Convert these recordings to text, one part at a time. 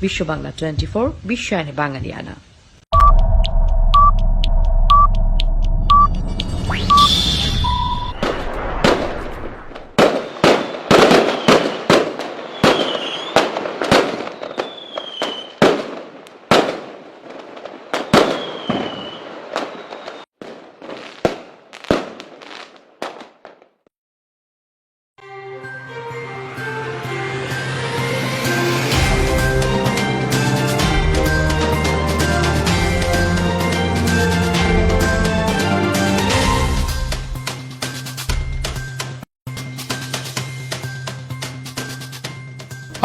বিশ্ব বাংলা 24 বিশ্বায়নে বাঙালিয়ানা।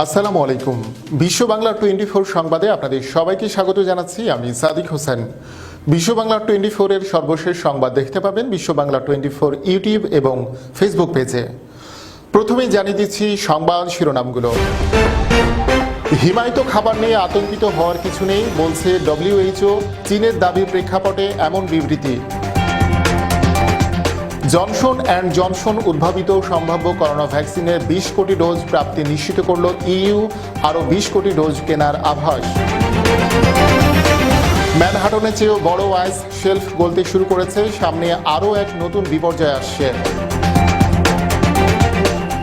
আসসালামু আলাইকুম। বিশ্ব বাংলা 24 সংবাদে আপনাদের সবাইকে স্বাগত জানাচ্ছি। আমি সাদিক হোসেন। বিশ্ব বাংলা 24 এর সর্বশেষ সংবাদ দেখতে পাবেন বিশ্ব বাংলা 24 ইউটিউব এবং ফেসবুক পেজে। প্রথমেই জানিয়ে দিচ্ছি সংবাদ শিরোনামগুলো। হিমায়িত খাবার নিয়ে আতঙ্কিত হওয়ার কিছু নেই বলছে WHO। চীনের দাবির প্রেক্ষাপটে এমন বিবৃতি। জনসন অ্যান্ড জনসন উদ্ভাবিত সম্ভাব্য করোনা ভ্যাকসিনের 20 কোটি ডোজ প্রাপ্তি নিশ্চিত করল EU। আরও 20 কোটি ডোজ কেনার আভাস। ম্যানহাটনের চেয়েও বড় আইস শেলফ গলতে শুরু করেছে। সামনে আরও এক নতুন বিপর্যয় আসছে।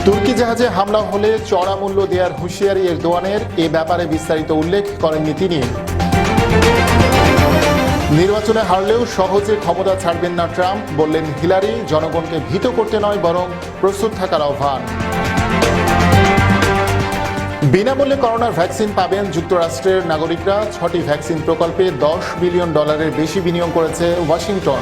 তুর্কি জাহাজে হামলা হলে চড়া মূল্য দেওয়ার হুঁশিয়ারি এরদোয়ানের। এ ব্যাপারে বিস্তারিত উল্লেখ করেননি তিনি। নির্বাচনে হারলেও সহজে ক্ষমতা ছাড়বেন না ট্রাম্প, বললেন হিলারি। জনগণকে ভীত করতে নয় বরং প্রস্তুত থাকার আহ্বান। বিনামূল্যে করোনার ভ্যাকসিন পাবেন যুক্তরাষ্ট্রের নাগরিকরা। 6টি ভ্যাকসিন প্রকল্পে $10 বিলিয়ন বেশি বিনিয়োগ করেছে ওয়াশিংটন।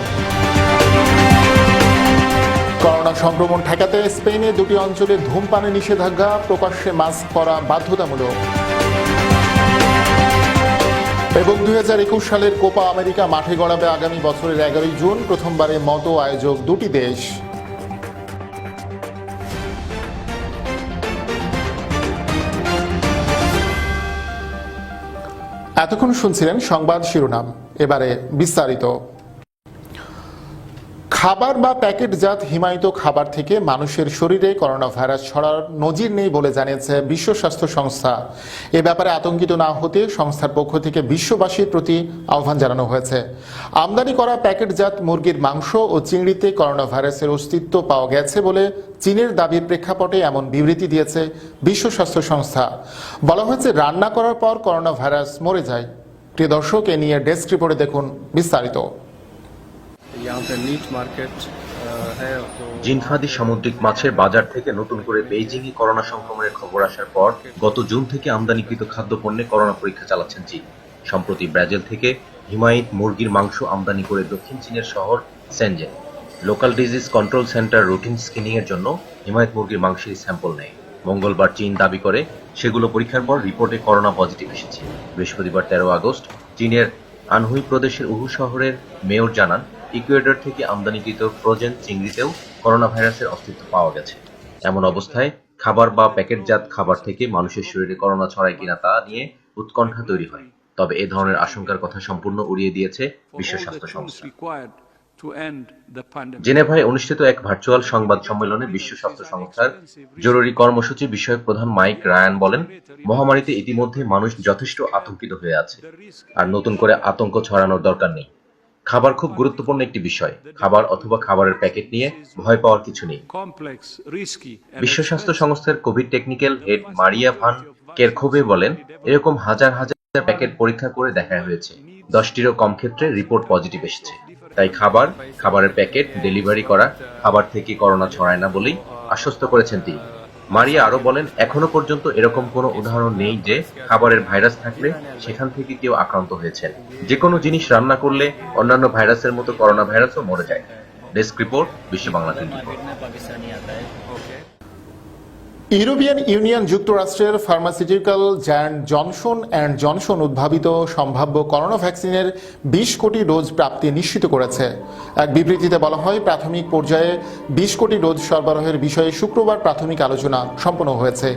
করোনা সংক্রমণ ঠেকাতে স্পেনে 2টি অঞ্চলে ধূমপানে নিষেধাজ্ঞা। প্রকাশ্যে মাস্ক পরা বাধ্যতামূলক। এবং 2021 সালের কোপা আমেরিকা মাঠে গড়াবে আগামী বছরের 11 জুন। প্রথমবারের মতো আয়োজক 2টি দেশ। এতক্ষণ শুনছিলেন সংবাদ শিরোনাম, এবারে বিস্তারিত। খাবার বা প্যাকেটজাত হিমায়িত খাবার থেকে মানুষের শরীরে করোনা ভাইরাস ছড়ার নজির নেই বলে জানিয়েছে বিশ্ব স্বাস্থ্য সংস্থা। এ ব্যাপারে আতঙ্কিত না হতে সংস্থার পক্ষ থেকে বিশ্ববাসীর প্রতি আহ্বান জানানো হয়েছে। আমদানি করা প্যাকেটজাত মুরগির মাংস ও চিংড়িতে করোনা ভাইরাসের অস্তিত্ব পাওয়া গেছে বলে চীনের দাবির প্রেক্ষাপটে এমন বিবৃতি দিয়েছে বিশ্ব স্বাস্থ্য সংস্থা। বলা হয়েছে রান্না করার পর করোনা ভাইরাস মরে যায়। প্রিয় দর্শক, এ নিয়ে ডেস্ক রিপোর্টে দেখুন বিস্তারিত। জিনফাদি সামুদ্রিক মাছের বাজার থেকে নতুন করে বেইজিংয়ে করোনা সংক্রমণের খবর আসার পর গত জুন থেকে আমদানিকৃত খাদ্যপণ্যে করোনা পরীক্ষা চালাচ্ছেন চীন। সম্প্রতি ব্রাজিল থেকে হিমায়িত মুরগির মাংস আমদানি করে দক্ষিণ চীনের শহর Shenzhen local disease control center routine screening এর জন্য হিমায়িত মুরগির মাংসের স্যাম্পল নেয়। মঙ্গলবার চীন দাবি করে সেগুলো পরীক্ষার পর রিপোর্টে করোনা পজিটিভ এসেছে। বৃহস্পতিবার 13 আগস্ট চীনের আনহুই প্রদেশের উহু শহরের মেয়র জানান, ইকুয়েডর থেকে আমদানিকৃত ফ্রোজেন চিংড়িতেও করোনা ভাইরাসের অস্তিত্ব পাওয়া গেছে। এমন অবস্থায় খাবার বা প্যাকেটজাত খাবার থেকে মানুষের শরীরে করোনা ছড়ায় কিনা তা নিয়ে উৎকণ্ঠা তৈরি হয়। তবে এ ধরনের আশঙ্কার কথা সম্পূর্ণ উড়িয়ে দিয়েছে বিশ্ব স্বাস্থ্য সংস্থা। জেনেভায় অনুষ্ঠিত এক ভার্চুয়াল সংবাদ সম্মেলনে বিশ্ব স্বাস্থ্য সংস্থার জরুরি কর্মসূচি বিষয়ক প্রধান মাইক রায়ান বলেন, মহামারীতে ইতিমধ্যে মানুষ যথেষ্ট আতঙ্কিত হয়ে আছে, আর নতুন করে আতঙ্ক ছড়ানোর দরকার নেই। খাবার খুব গুরুত্বপূর্ণ একটি বিষয়। খাবার অথবা খাবারের প্যাকেট নিয়ে ভয় পাওয়ার কিছু নেই। বিশ্ব স্বাস্থ্য সংস্থার কোভিড টেকনিক্যাল হেড মারিয়া ভান কেরখোভে বলেন, এরকম হাজার হাজার প্যাকেট পরীক্ষা করে দেখা হয়েছে। 10টিরও কম ক্ষেত্রে রিপোর্ট পজিটিভ এসেছে। তাই খাবারের প্যাকেট ডেলিভারি করা খাবার থেকে করোনা ছড়ায় না বলেই আশ্বস্ত করেছেন তিনি। মারিয়া আরো বলেন, এখনো পর্যন্ত এরকম কোনো উদাহরণ নেই যে খাবারের ভাইরাস থাকলে সেখান থেকে কেউ আক্রান্ত হয়েছেন। যে কোনো জিনিস রান্না করলে অন্যান্য ভাইরাসের মতো করোনা ভাইরাসও মরে যায়। ডেস্ক রিপোর্ট, বিশ্ব বাংলা 24। ইউরোপিয়ান ইউনিয়ন যুক্তরাষ্ট্রের pharmaceutical giant Johnson and Johnson উদ্ভাবিত সম্ভাব্য করোনা ভ্যাকসিনের 20 কোটি ডোজ প্রাপ্তি নিশ্চিত করেছে। এক বিবৃতিতে বলা হয়, প্রাথমিক পর্যায়ে 20 কোটি ডোজ সরবরাহের বিষয়ে শুক্রবার প্রাথমিক আলোচনা সম্পন্ন হয়েছে।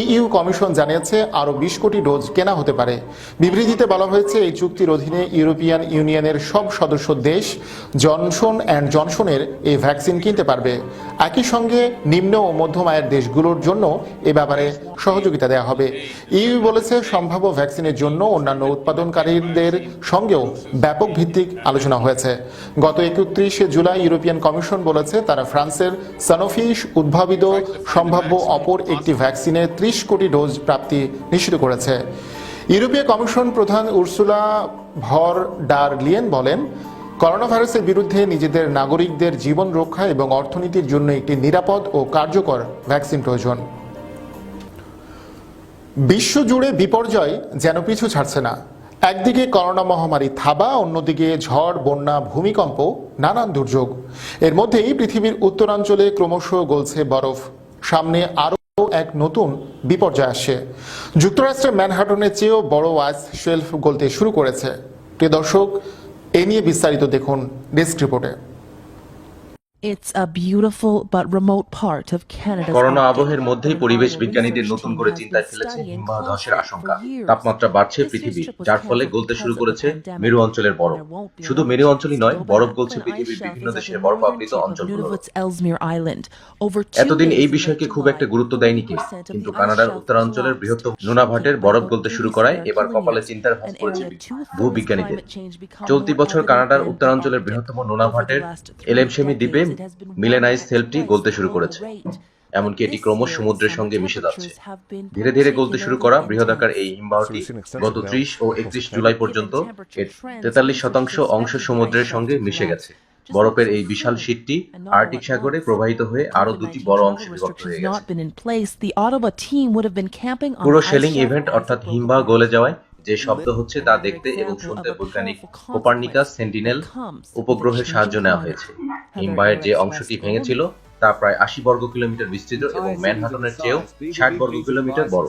EU কমিশন জানিয়েছে আরও 20 কোটি ডোজ কেনা হতে পারে। বিবৃতিতে বলা হয়েছে, এই চুক্তির অধীনে ইউরোপিয়ান ইউনিয়নের সব সদস্য দেশ জনসন অ্যান্ড জনসনের এই ভ্যাকসিন কিনতে পারবে। একই সঙ্গে নিম্ন ও মধ্যম আয়ের দেশগুলোর জন্য এ ব্যাপারে সহযোগিতা দেওয়া হবে। ইইউ বলেছে সম্ভাব্য ভ্যাকসিনের জন্য অন্যান্য উৎপাদনকারীদের সঙ্গেও ব্যাপক ভিত্তিক আলোচনা হয়েছে। গত 31 জুলাই ইউরোপিয়ান কমিশন বলেছে তারা ফ্রান্সের সানোফি উদ্ভাবিত সম্ভাব্য অপর একটি ভ্যাকসিনের 30 কোটি ডোজ প্রাপ্তি নিশ্চিত করেছে। ইউরোপীয় কমিশন প্রধান উর্সুলা ভর ডার লিয়েন বলেন, করোনা ভাইরাসের বিরুদ্ধে নিজেদের নাগরিকদের জীবন রক্ষা এবং অর্থনীতির জন্য একটি নিরাপদ ও কার্যকর ভ্যাকসিন প্রয়োজন। বিশ্বজুড়ে বিপর্যয় যেন পিছু ছাড়ছে না। একদিকে করোনা মহামারী থাবা, অন্যদিকে ঝড়, বন্যা, ভূমিকম্প, নানান দুর্যোগ। এর মধ্যেই পৃথিবীর উত্তরাঞ্চলে ক্রমশ গলছে বরফ। সামনে আরও এক নতুন বিপর্যয় আসছে। যুক্তরাষ্ট্রের ম্যানহাটনের চেয়েও বড় আইস শেলফ গলতে শুরু করেছে। প্রিয় দর্শক, এ নিয়ে বিস্তারিত দেখুন ডেস্ক রিপোর্টে। It's a beautiful but remote part of Canada's corona Arctic. আবহের মধ্যেই পরিবেশ বিজ্ঞানীদের নতুন করে চিন্তায় ফেলেছে হিমবাহ ধসের আশঙ্কা। তাপমাত্রা বাড়ছে পৃথিবীর, যার ফলে গলতে শুরু করেছে মেরু অঞ্চলের বরফ। শুধু মেরু অঞ্চলই নয়, বরফ গলছে পৃথিবীর বিভিন্ন দেশের বরফাবৃত অঞ্চলগুলো। এতদিন এই বিষয়কে খুব একটা গুরুত্ব দেয়নি কেউ, কিন্তু কানাডার উত্তরাঞ্চলের বৃহত্তম নুনাভাটের বরফ গলতে শুরু করায় এবার কপালে চিন্তার ভাঁজ পড়েছে ভূবিজ্ঞানীদের। চলতি বছর কানাডার উত্তরাঞ্চলের বৃহত্তম নুনাভাটের এলেমশেমি দ্বীপে মিলেনাইজ সেলফটি গলতে শুরু করেছে। এমনকি এটি ক্রমশ সমুদ্রের সঙ্গে মিশে যাচ্ছে। ধীরে ধীরে গলতে শুরু করা বৃহদাকার এই হিমবাহটি গত 30 ও 31 জুলাই পর্যন্ত এর 43% অংশ সমুদ্রের সঙ্গে মিশে গেছে। বরফের এই বিশাল শীটটি আর্কটিক সাগরে প্রবাহিত হয়ে আরো দুটি বড় অংশে বিভক্ত হয়ে গেছে। পুরো শেলিং ইভেন্ট অর্থাৎ হিমবাহ গলে যাওয়ায় যে শব্দ হচ্ছে তা দেখতে এবং শুনতে বৈজ্ঞানিক কোপার্নিকাস সেন্টিনেল উপগ্রহের সাহায্য নেওয়া হয়েছে। হিমবাহের যে অংশটি ভেঙেছিল তা প্রায় 80 বর্গ কিলোমিটার বিস্তৃত এবং ম্যানহাটনের চেয়েও 60 বর্গ কিলোমিটার বড়।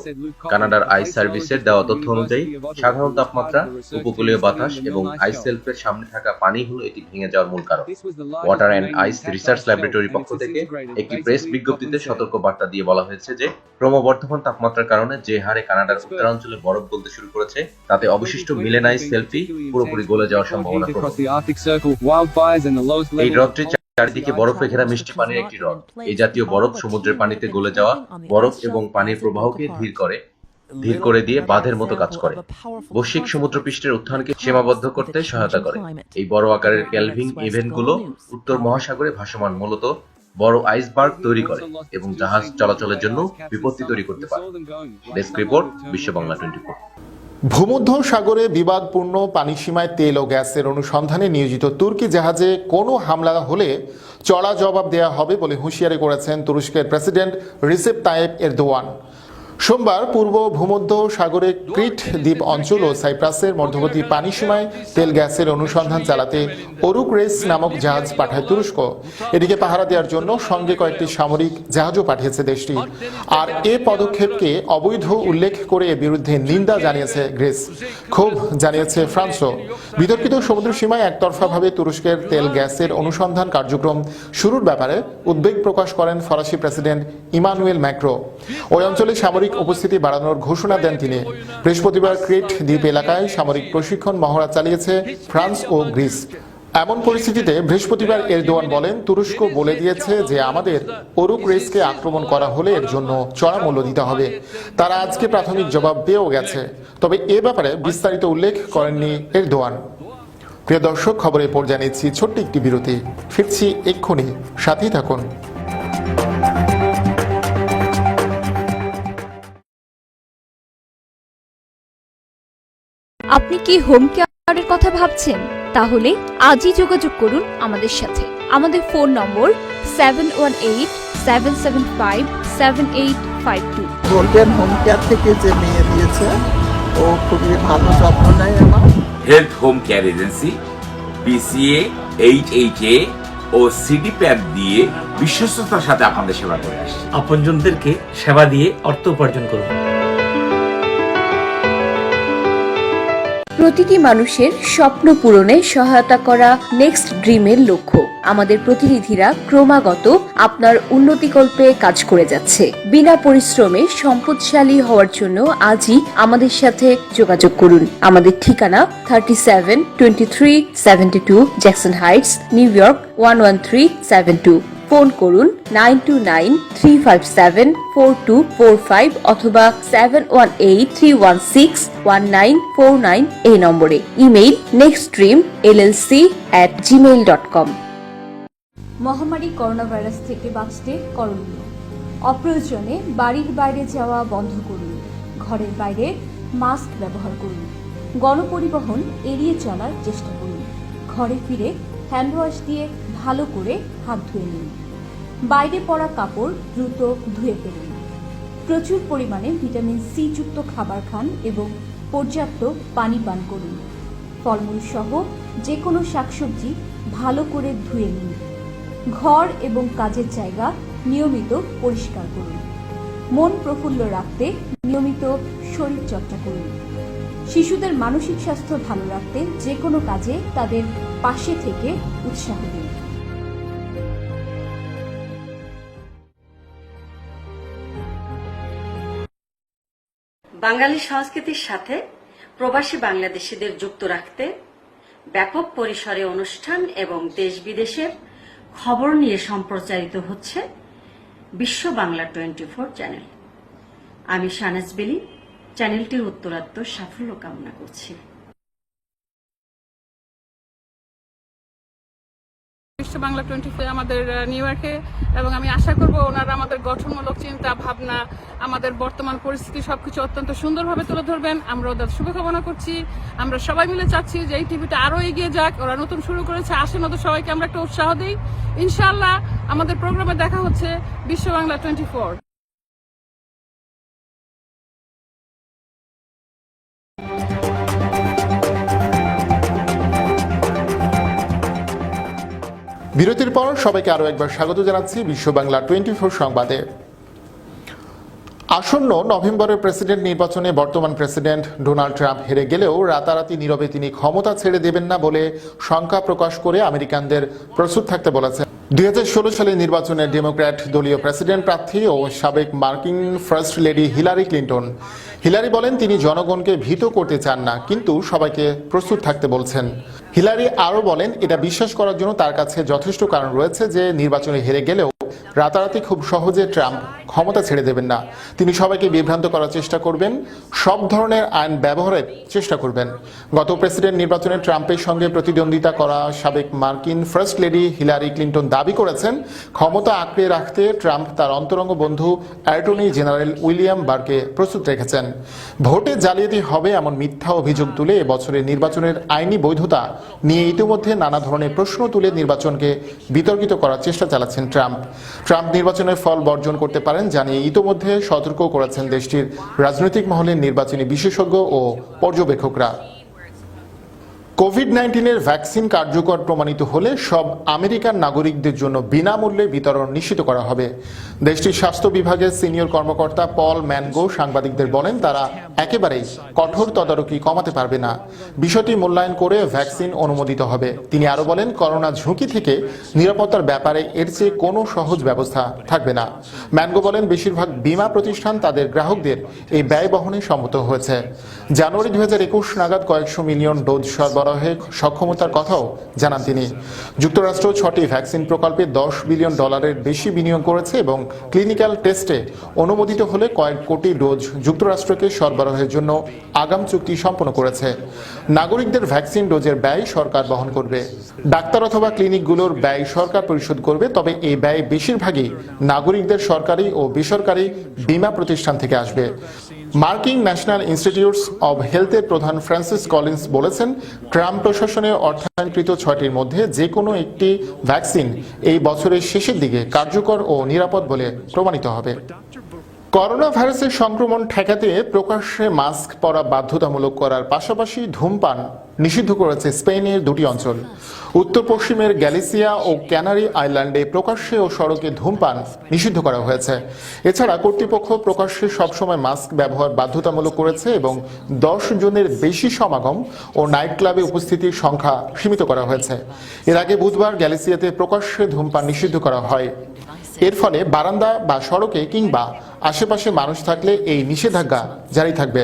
কানাডার আইস সার্ভিসের দেওয়া তথ্য অনুযায়ী সাধারণ তাপমাত্রা, উপকূলীয় বাতাস এবং আইস শেলফের সামনে থাকা পানি হলো এটি ভেঙে যাওয়ার মূল কারণ। ওয়াটার অ্যান্ড আইস রিসার্চ ল্যাবরেটরির পক্ষ থেকে একটি প্রেস বিজ্ঞপ্তিতে সতর্ক বার্তা দিয়ে বলা হয়েছে যে ক্রমবর্ধমান তাপমাত্রার কারণে যে হারে কানাডার উত্তরাঞ্চলে বরফ গলতে শুরু করেছে, তাতে অবশিষ্ট মিলেনাইজ সেলফি পুরোপুরি গলে যাওয়ার সম্ভাবনা প্রবল। এই হ্রদটি চারিদিকে বরফে ঘেরা মিষ্টি পানির একটি হ্রদ। এই জাতীয় বরফ সমুদ্রের পানিতে গলে যাওয়া বরফ এবং পানির প্রবাহকে ধীর করে দিয়ে বাঁধের মতো কাজ করে, বৈশ্বিক সমুদ্রপৃষ্ঠের উত্থানকে সীমাবদ্ধ করতে সহায়তা করে। এই বড় আকারের ক্যালভিং ইভেন্টগুলো উত্তর মহাসাগরে ভাসমান মূলত বড় আইসবার্গ তৈরি করে এবং জাহাজ চলাচলের জন্য বিপত্তি তৈরি করতে পারে। ডেস্ক রিপোর্ট, বিশ্ব বাংলা 24। ভূমধ্য সাগরে বিবাদপূর্ণ পানিসীমায় তেল ও গ্যাসের অনুসন্ধানে নিয়োজিত তুর্কি জাহাজে কোনো হামলা হলে চড়া জবাব দেওয়া হবে বলে হুঁশিয়ারি করেছেন তুরস্কের প্রেসিডেন্ট রিসেপ তাইয়েপ এরদোয়ান। সোমবার পূর্ব ভূমধ্য সাগরে ক্রিট দ্বীপ অঞ্চল ও সাইপ্রাসের মধ্যবর্তী পানিসীমায় তেল গ্যাসের অনুসন্ধান চালাতে ওরুক রেস নামক জাহাজ পাঠায় তুরস্ক। এদিকে পাহারা দেওয়ার জন্য সঙ্গে কয়েকটি সামরিক জাহাজও পাঠিয়েছে দেশটি। আর এ পদক্ষেপকে অবৈধ উল্লেখ করে এর বিরুদ্ধে নিন্দা জানিয়েছে গ্রিস, ক্ষোভ জানিয়েছে ফ্রান্সও। বিতর্কিত সমুদ্র সীমায় একতরফাভাবে তুরস্কের তেল গ্যাসের অনুসন্ধান কার্যক্রম শুরুর ব্যাপারে উদ্বেগ প্রকাশ করেন ফরাসি প্রেসিডেন্ট ইমানুয়েল ম্যাক্রো। ওই অঞ্চলে সামরিক উপস্থিতি বাড়ানোর ঘোষণা দেন তিনি। বৃহস্পতিবার ক্রিট দ্বীপ এলাকায় সামরিক প্রশিক্ষণ মহড়া চালিয়েছে ফ্রান্স ও গ্রিস। এমন পরিস্থিতিতে বৃহস্পতিবার এরদোয়ান বলেন, তুরস্ক বলে দিয়েছে যে আমাদের ওরুক রেসকে আক্রমণ করা হলে এর জন্য চড়া মূল্য দিতে হবে। তারা আজকে প্রাথমিক জবাব পেয়েও গেছে, তবে এ ব্যাপারে বিস্তারিত উল্লেখ করেননি এরদোয়ান। প্রিয় দর্শক, খবরের পর জানিয়েছি ছোট্ট একটি বিরতি। ফিরছি এক্ষুনি, সাথেই থাকুন। আপনি কি হোম কেয়ারের কথা ভাবছেন? তাহলে আজই যোগাযোগ করুন আমাদের সাথে। আমাদের ফোন নম্বর 7187757852। গোল্ডেন হোম কেয়ার থেকে যে মেয়ে দিয়েছে, ও খুবই ভালো যত্ন নেয় আমার। Health home care agency BCA, HHA ও CDPAP দিয়ে বিশ্বস্ততার সাথে আপনাদের সেবা করে আসছে। আপনজনদেরকে সেবা দিয়ে অর্থ উপার্জন করুন। প্রতিটি মানুষের স্বপ্ন পূরণে সহায়তা করা নেক্সট ড্রিমের লক্ষ্য। আমাদের প্রতিনিধিরা ক্রমাগত আপনার উন্নতিকল্পে কাজ করে যাচ্ছে। বিনা পরিশ্রমে সম্পদশালী হওয়ার জন্য আজই আমাদের সাথে যোগাযোগ করুন। আমাদের ঠিকানা 372372 Jackson Heights, new York 11372। Phone করুন 9293574245 অথবা 7183161949 এই নম্বরে। Email nextdreamllc@gmail.com। মহামারী করোনা ভাইরাস থেকে বাঁচতে করণীয়: অপ্রয়োজনে বাড়ির বাইরে যাওয়া বন্ধ করুন, ঘরের বাইরে মাস্ক ব্যবহার করুন, গণপরিবহন এড়িয়ে চলার চেষ্টা করুন, ঘরে ফিরে হ্যান্ডওয়াশ দিয়ে ভালো করে হাত ধুয়ে নিন, বাইরে পরা কাপড় দ্রুত ধুয়ে ফেলুন, প্রচুর পরিমাণে ভিটামিন সি যুক্ত খাবার খান এবং পর্যাপ্ত পানি পান করুন, ফলমূল সহ যে কোনো শাকসবজি ভালো করে ধুয়ে নিন, ঘর এবং কাজের জায়গা নিয়মিত পরিষ্কার করুন, মন প্রফুল্ল রাখতে নিয়মিত শরীরচর্চা করুন, শিশুদের মানসিক স্বাস্থ্য ভালো রাখতে যে কোনো কাজে তাদের পাশে থেকে উৎসাহ দিন। বাঙালি সংস্কৃতির সাথে প্রবাসী বাংলাদেশিদের যুক্ত রাখতে ব্যাপক পরিসরে অনুষ্ঠান এবং দেশ বিদেশের খবর নিয়ে সম্প্রচারিত হচ্ছে বিশ্ব বাংলা 24 চ্যানেল। আমি শাহনাজ বিলি চ্যানেলটির উত্তরাত্তর সাফল্য কামনা করছি। বিশ্ব বাংলা 24 আমাদের নিউ ইয়র্কে, এবং আমি আশা করব ওনারা আমাদের গঠনমূলক চিন্তা ভাবনা, আমাদের বর্তমান পরিস্থিতি সবকিছু অত্যন্ত সুন্দরভাবে তুলে ধরবেন। আমরা ওদের শুভকামনা করছি। আমরা সবাই মিলে চাচ্ছি যে এই টিভিটা আরো এগিয়ে যাক। ওরা নতুন শুরু করেছে, আসেন ওদের সবাইকে আমরা একটা উৎসাহ দিই। ইনশাআল্লাহ আমাদের প্রোগ্রামে দেখা হচ্ছে বিশ্ব বাংলা 24। বিরতির পর সবাইকে আরো একবার স্বাগত জানাচ্ছি বিশ্ব বাংলা 24 সংবাদে। আসন্ন নভেম্বরের প্রেসিডেন্ট নির্বাচনে বর্তমান প্রেসিডেন্ট ডোনাল্ড ট্রাম্প হেরে গেলেও রাতারাতি নীরবে তিনি ক্ষমতা ছেড়ে দেবেন না বলে শঙ্কা প্রকাশ করে আমেরিকানদের প্রস্তুত থাকতে বলেছেন। 2016 সালের নির্বাচনে ডেমোক্র্যাট দলীয় প্রেসিডেন্ট প্রার্থী ও সাবেক মার্কিন first lady Hillary Clinton. Hillary বলেন তিনি জনগণকে ভীত করতে চান না, কিন্তু সবাইকে প্রস্তুত থাকতে বলছেন। হিলারি আরও বলেন এটা বিশ্বাস করার জন্য তার কাছে যথেষ্ট কারণ রয়েছে যে নির্বাচনে হেরে গেলেও রাতারাতি খুব সহজে ট্রাম্প ক্ষমতা ছেড়ে দেবেন না। তিনি সবাইকে বিভ্রান্ত করার চেষ্টা করবেন, সব ধরনের আইন ব্যবহারের চেষ্টা করবেন। গত প্রেসিডেন্ট নির্বাচনে ট্রাম্পের সঙ্গে প্রতিদ্বন্দ্বিতা করা সাবেক মার্কিন ফার্স্ট লেডি হিলারি ক্লিন্টন দাবি করেছেন ক্ষমতা আঁকড়ে রাখতে ট্রাম্প তার অন্তরঙ্গ বন্ধু অ্যাটর্নি জেনারেল উইলিয়াম বারকে প্রস্তুত রেখেছেন। ভোটে জালিয়াতি হবে এমন মিথ্যা অভিযোগ তুলে এবছরের নির্বাচনের আইনি বৈধতা নিয়ে ইতিমধ্যে নানা ধরনের প্রশ্ন তুলে নির্বাচনকে বিতর্কিত করার চেষ্টা চালাচ্ছেন ট্রাম্প। ট্রাম্প নির্বাচনের ফল বর্জন করতে পারেন জানিয়ে ইতিমধ্যে সতর্ক করেছেন দেশটির রাজনৈতিক মহলের নির্বাচনী বিশেষজ্ঞ ও পর্যবেক্ষকরা। কোভিড-19 ভ্যাকসিন কার্যকর প্রমাণিত হলে সব আমেরিকান নাগরিকদের জন্য বিনামূল্যে বিতরণ নিশ্চিত করা হবে। দেশটির স্বাস্থ্য বিভাগের সিনিয়র কর্মকর্তা পল ম্যানগো সাংবাদিকদের বলেন তারা একেবারেই কঠোর তদারকি কমাতে পারবে না, বিষয়টি মূল্যায়ন করে ভ্যাকসিন অনুমোদিত হবে। তিনি আরও বলেন করোনা ঝুঁকি থেকে নিরাপত্তার ব্যাপারে এর চেয়ে কোনো সহজ ব্যবস্থা থাকবে না। ম্যানগো বলেন বেশিরভাগ বীমা প্রতিষ্ঠান তাদের গ্রাহকদের এই ব্যয় বহনে সম্মত হয়েছে। জানুয়ারি 2021 নাগাদ কয়েকশো মিলিয়ন ডোজ সরবরাহে সক্ষমতার কথাও জানান তিনি। যুক্তরাষ্ট্র 6টি ভ্যাকসিন প্রকল্পে $10 বিলিয়ন বেশি বিনিয়োগ করেছে এবং ক্লিনিক্যাল টেস্টে অনুমোদিত হলে কয়েক কোটি ডোজ যুক্তরাষ্ট্রকে সরবরাহের জন্য আগাম চুক্তি সম্পন্ন করেছে। নাগরিকদের ভ্যাকসিন ডোজের ব্যয় সরকার বহন করবে। ডাক্তার অথবা ক্লিনিকগুলোর ব্যয় সরকার পরিশোধ করবে, তবে এই ব্যয় বেশিরভাগই নাগরিকদের সরকারি ও বেসরকারি বীমা প্রতিষ্ঠান থেকে আসবে। মার্কিন ন্যাশনাল ইনস্টিটিউটস অব হেলথের প্রধান ফ্রান্সিস কলিন্স বলেছেন ট্রাম্প প্রশাসনের অর্থায়নকৃত 6টির মধ্যে যে কোনো একটি ভ্যাকসিন এই বছরের শেষের দিকে কার্যকর ও নিরাপদ বলে প্রমাণিত হবে। করোনা ভাইরাসের সংক্রমণ ঠেকাতে প্রকাশ্যে মাস্ক পরা বাধ্যতামূলক করার পাশাপাশি ধূমপান নিষিদ্ধ করেছে স্পেনের দুটি অঞ্চল। উত্তর পশ্চিমের গ্যালিসিয়া ও ক্যানারি আইল্যান্ডে প্রকাশ্যে ও সড়কে ধূমপান নিষিদ্ধ করা হয়েছে। এছাড়া কর্তৃপক্ষ প্রকাশ্যে সবসময় মাস্ক ব্যবহার বাধ্যতামূলক করেছে এবং 10 জনের বেশি সমাগম ও নাইট ক্লাবে উপস্থিতির সংখ্যা সীমিত করা হয়েছে। এর আগে বুধবার গ্যালিসিয়াতে প্রকাশ্যে ধূমপান নিষিদ্ধ করা হয়। এর ফলে বারান্দা বা সড়কে কিংবা আশেপাশে মানুষ থাকলে এই নিষেধাজ্ঞা জারি থাকবে।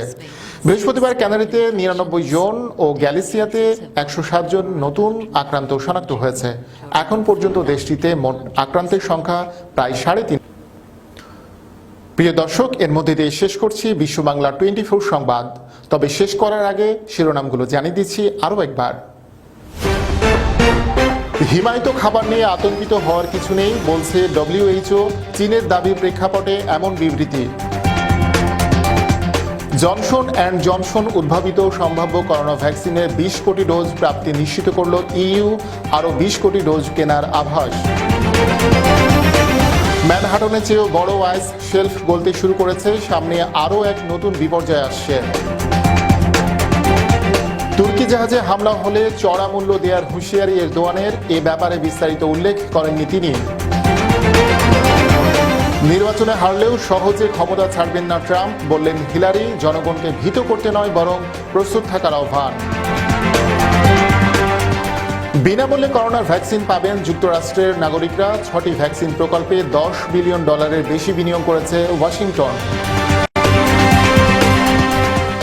বৃহস্পতিবার ক্যানারিতে 99 জন ও গ্যালিসিয়াতে 107 জন নতুন আক্রান্ত শনাক্ত হয়েছে। এখন পর্যন্ত দেশটিতে মোট আক্রান্তের সংখ্যা প্রায় 3.5। প্রিয় দর্শক, এর মধ্যে দিয়ে শেষ করছি বিশ্ব বাংলা 24 সংবাদ। তবে শেষ করার আগে শিরোনামগুলো জানিয়ে দিচ্ছি আরও একবার। হিমায়িত খাবার নিয়ে আতঙ্কিত হওয়ার কিছু নেই বলছে WHO। চীনের দাবির প্রেক্ষাপটে এমন বিবৃতি। জনসন অ্যান্ড জনসন উদ্ভাবিত সম্ভাব্য করোনা ভ্যাকসিনের 20 কোটি ডোজ প্রাপ্তি নিশ্চিত করল EU। আরও 20 কোটি ডোজ কেনার আভাস। ম্যানহাটনের চেয়েও বড় আইস শেলফ গলতে শুরু করেছে। সামনে আরও এক নতুন বিপর্যয় আসছে। তুর্কি জাহাজে হামলা হলে চড়া মূল্য দেওয়ার হুঁশিয়ারি এরদোয়ানের। এ ব্যাপারে বিস্তারিত উল্লেখ করেননি তিনি। নির্বাচনে হারলেও সহজে ক্ষমতা ছাড়বেন না ট্রাম্প, বললেন হিলারি। জনগণকে ভীত করতে নয়, বরং প্রস্তুত থাকার আহ্বান। বিনামূল্যে করোনার ভ্যাকসিন পাবেন যুক্তরাষ্ট্রের নাগরিকরা। 6টি ভ্যাকসিন প্রকল্পে $10 বিলিয়ন বেশি বিনিয়োগ করেছে ওয়াশিংটন।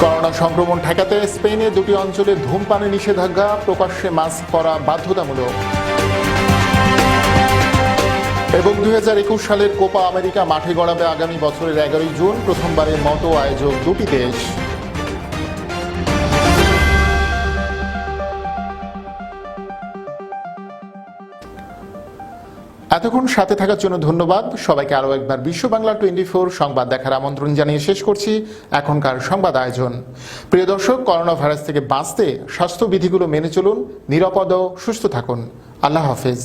করোনা সংক্রমণ ঠেকাতে স্পেনে 2টি অঞ্চলে ধূমপানে নিষেধাজ্ঞা। প্রকাশ্যে মাস্ক পরা বাধ্যতামূলক। এবং 2021 সালের কোপা আমেরিকা মাঠে গড়াবে আগামী বছরের 11 জুন। প্রথমবারের মতো আয়োজক 2টি দেশ। এতক্ষণ সাথে থাকার জন্য ধন্যবাদ সবাইকে। আরও একবার বিশ্ব বাংলা 24 সংবাদ দেখার আমন্ত্রণ জানিয়ে শেষ করছি এখনকার সংবাদ আয়োজন। প্রিয় দর্শক, করোনা ভাইরাস থেকে বাঁচতে স্বাস্থ্যবিধিগুলো মেনে চলুন, নিরাপদ ও সুস্থ থাকুন। আল্লাহ হাফেজ।